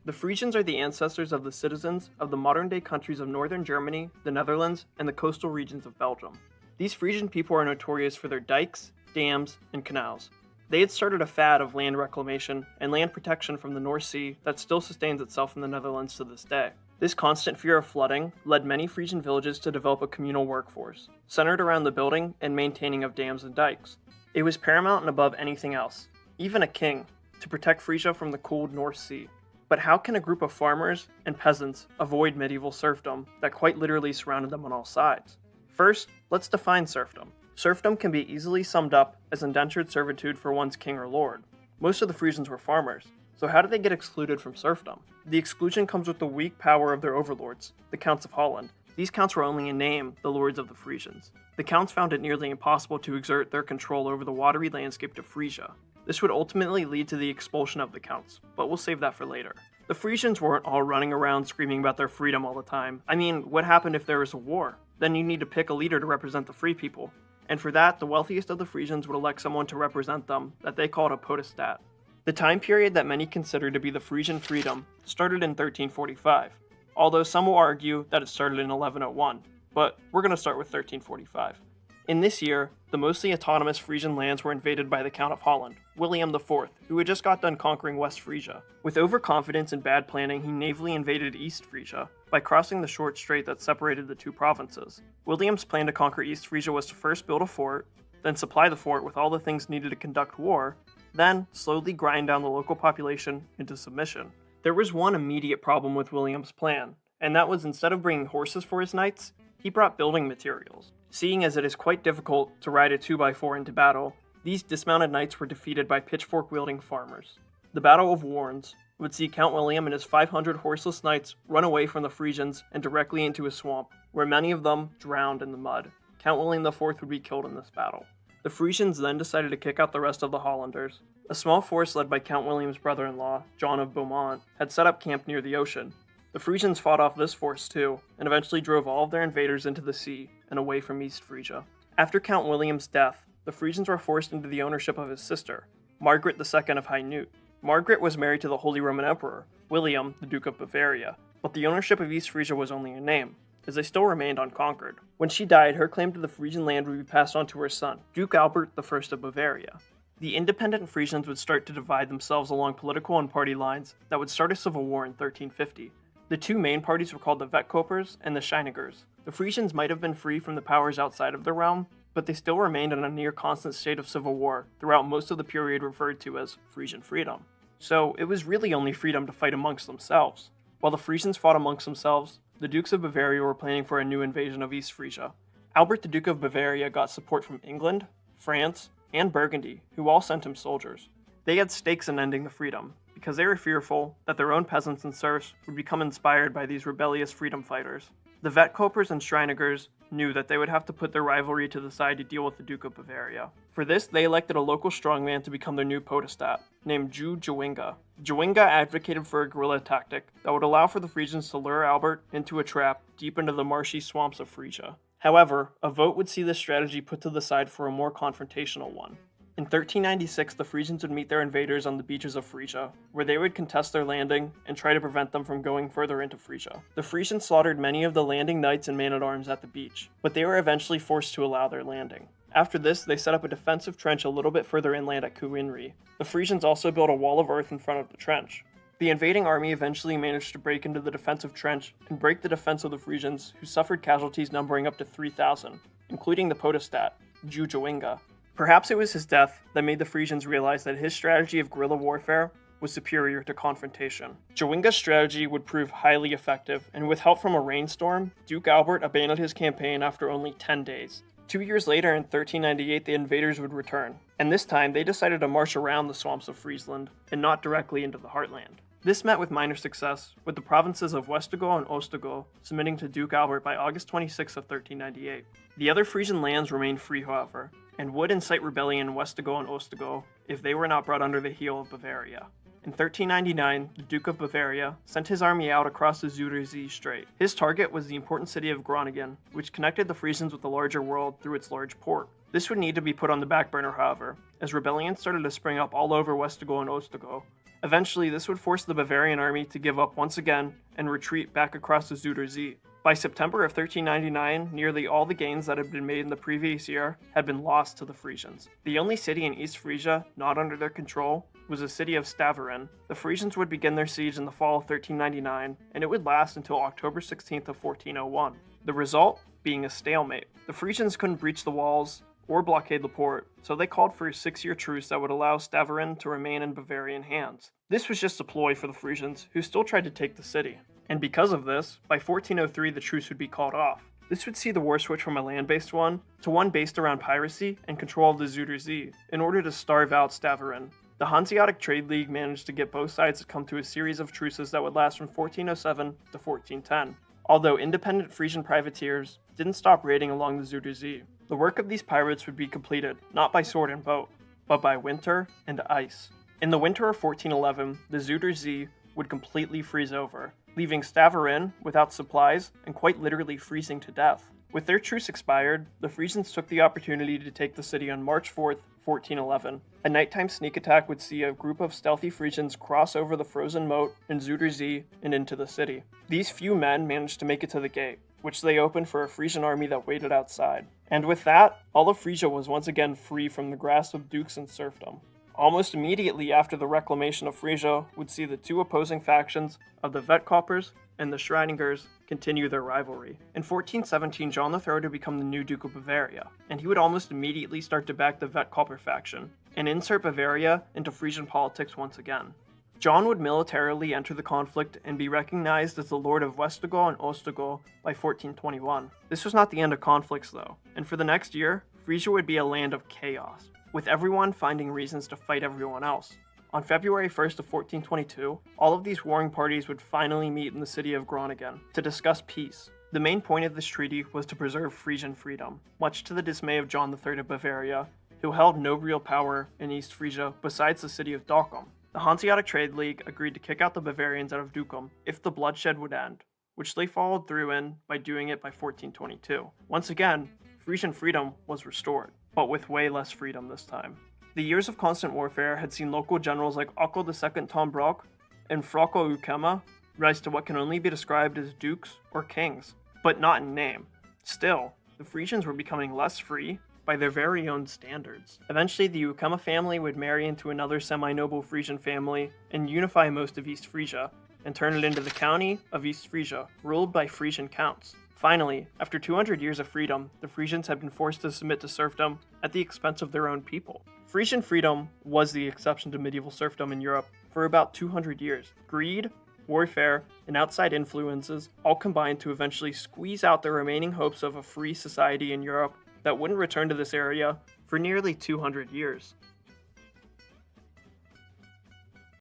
The Frisians are the ancestors of the citizens of the modern-day countries of northern Germany, the Netherlands, and the coastal regions of Belgium. These Frisian people are notorious for their dikes, dams, and canals. They had started a fad of land reclamation and land protection from the North Sea that still sustains itself in the Netherlands to this day. This constant fear of flooding led many Frisian villages to develop a communal workforce, centered around the building and maintaining of dams and dikes. It was paramount and above anything else, even a king, to protect Frisia from the cold North Sea. But how can a group of farmers and peasants avoid medieval serfdom that quite literally surrounded them on all sides? First, let's define serfdom. Serfdom can be easily summed up as indentured servitude for one's king or lord. Most of the Frisians were farmers, so how did they get excluded from serfdom? The exclusion comes with the weak power of their overlords, the Counts of Holland. These counts were only in name the lords of the Frisians. The counts found it nearly impossible to exert their control over the watery landscape of Frisia. This would ultimately lead to the expulsion of the counts, but we'll save that for later. The Frisians weren't all running around screaming about their freedom all the time. I mean, what happened if there was a war? Then you need to pick a leader to represent the free people. And for that, the wealthiest of the Frisians would elect someone to represent them that they called a podestat. The time period that many consider to be the Frisian freedom started in 1345, although some will argue that it started in 1101, but we're going to start with 1345. In this year, the mostly autonomous Frisian lands were invaded by the Count of Holland, William IV, who had just got done conquering West Frisia. With overconfidence and bad planning, he navally invaded East Frisia by crossing the short strait that separated the two provinces. William's plan to conquer East Frisia was to first build a fort, then supply the fort with all the things needed to conduct war, then slowly grind down the local population into submission. There was one immediate problem with William's plan, and that was instead of bringing horses for his knights, he brought building materials. Seeing as it is quite difficult to ride a 2x4 into battle, these dismounted knights were defeated by pitchfork-wielding farmers. The Battle of Warnes would see Count William and his 500 horseless knights run away from the Frisians and directly into a swamp, where many of them drowned in the mud. Count William IV would be killed in this battle. The Frisians then decided to kick out the rest of the Hollanders. A small force led by Count William's brother-in-law, John of Beaumont, had set up camp near the ocean. The Frisians fought off this force too, and eventually drove all of their invaders into the sea and away from East Frisia. After Count William's death, the Frisians were forced into the ownership of his sister, Margaret II of Hainaut. Margaret was married to the Holy Roman Emperor, William, the Duke of Bavaria, but the ownership of East Frisia was only a name, as they still remained unconquered. When she died, her claim to the Frisian land would be passed on to her son, Duke Albert I of Bavaria. The independent Frisians would start to divide themselves along political and party lines that would start a civil war in 1350. The two main parties were called the Vetkopers and the Schijnigers. The Frisians might have been free from the powers outside of their realm, but they still remained in a near constant state of civil war throughout most of the period referred to as Frisian freedom. So it was really only freedom to fight amongst themselves. While the Frisians fought amongst themselves, the Dukes of Bavaria were planning for a new invasion of East Frisia. Albert the Duke of Bavaria got support from England, France, and Burgundy, who all sent him soldiers. They had stakes in ending the freedom, because they were fearful that their own peasants and serfs would become inspired by these rebellious freedom fighters. The Vetkopers and Schijnigers knew that they would have to put their rivalry to the side to deal with the Duke of Bavaria. For this, they elected a local strongman to become their new podestat, named Ju Jawinga. Jawinga advocated for a guerrilla tactic that would allow for the Frisians to lure Albert into a trap deep into the marshy swamps of Frisia. However, a vote would see this strategy put to the side for a more confrontational one. In 1396, the Frisians would meet their invaders on the beaches of Frisia, where they would contest their landing and try to prevent them from going further into Frisia. The Frisians slaughtered many of the landing knights and men-at-arms at the beach, but they were eventually forced to allow their landing. After this, they set up a defensive trench a little bit further inland at Coinri. The Frisians also built a wall of earth in front of the trench. The invading army eventually managed to break into the defensive trench and break the defense of the Frisians, who suffered casualties numbering up to 3,000, including the podestat, Ju Jawinga. Perhaps it was his death that made the Frisians realize that his strategy of guerrilla warfare was superior to confrontation. Jawinga's strategy would prove highly effective, and with help from a rainstorm, Duke Albert abandoned his campaign after only 10 days. 2 years later, in 1398, the invaders would return, and this time they decided to march around the swamps of Friesland and not directly into the heartland. This met with minor success, with the provinces of Westergo and Oostergo submitting to Duke Albert by August 26 of 1398. The other Frisian lands remained free, however, and would incite rebellion in Westergo and Oostergo if they were not brought under the heel of Bavaria. In 1399, the Duke of Bavaria sent his army out across the Zuiderzee Strait. His target was the important city of Groningen, which connected the Frisians with the larger world through its large port. This would need to be put on the back burner, however, as rebellions started to spring up all over Westergo and Oostergo, Eventually, this would force the Bavarian army to give up once again and retreat back across the Zuider Zee. By September of 1399, nearly all the gains that had been made in the previous year had been lost to the Frisians. The only city in East Frisia not under their control was the city of Staveren. The Frisians would begin their siege in the fall of 1399, and it would last until October 16th of 1401. The result being a stalemate. The Frisians couldn't breach the walls or blockade the port, so they called for a 6-year truce that would allow Staveren to remain in Bavarian hands. This was just a ploy for the Frisians, who still tried to take the city. And because of this, by 1403 the truce would be called off. This would see the war switch from a land-based one to one based around piracy and control of the Zuider Zee, in order to starve out Staveren. The Hanseatic Trade League managed to get both sides to come to a series of truces that would last from 1407 to 1410. Although independent Frisian privateers didn't stop raiding along the Zuider Zee. The work of these pirates would be completed not by sword and boat, but by winter and ice. In the winter of 1411, the Zuider Zee would completely freeze over, leaving Staveren without supplies and quite literally freezing to death. With their truce expired, the Frisians took the opportunity to take the city on March 4th, 1411. A nighttime sneak attack would see a group of stealthy Frisians cross over the frozen moat in Zuider Zee and into the city. These few men managed to make it to the gate, which they opened for a Frisian army that waited outside. And with that, all of Frisia was once again free from the grasp of dukes and serfdom. Almost immediately after the reclamation of Frisia would see the two opposing factions of the Vetkoppers and the Schrijningers continue their rivalry. In 1417, John III would become the new Duke of Bavaria, and he would almost immediately start to back the Vetkopper faction, and insert Bavaria into Frisian politics once again. John would militarily enter the conflict and be recognized as the Lord of Westergoo and Oostergoo by 1421. This was not the end of conflicts though, and for the next year, Frisia would be a land of chaos, with everyone finding reasons to fight everyone else. On February 1st of 1422, all of these warring parties would finally meet in the city of Groningen to discuss peace. The main point of this treaty was to preserve Frisian freedom, much to the dismay of John III of Bavaria, who held no real power in East Frisia besides the city of Dokkum. The Hanseatic Trade League agreed to kick out the Bavarians out of Dokkum if the bloodshed would end, which they followed through in by doing it by 1422. Once again, Frisian freedom was restored, but with way less freedom this time. The years of constant warfare had seen local generals like Otto II Tom Brock and Frocko Ukema rise to what can only be described as dukes or kings, but not in name. Still, the Frisians were becoming less free by their very own standards. Eventually, the Ukema family would marry into another semi-noble Frisian family and unify most of East Frisia, and turn it into the county of East Frisia, ruled by Frisian counts. Finally, after 200 years of freedom, the Frisians had been forced to submit to serfdom at the expense of their own people. Frisian freedom was the exception to medieval serfdom in Europe for about 200 years. Greed, warfare, and outside influences all combined to eventually squeeze out the remaining hopes of a free society in Europe that wouldn't return to this area for nearly 200 years.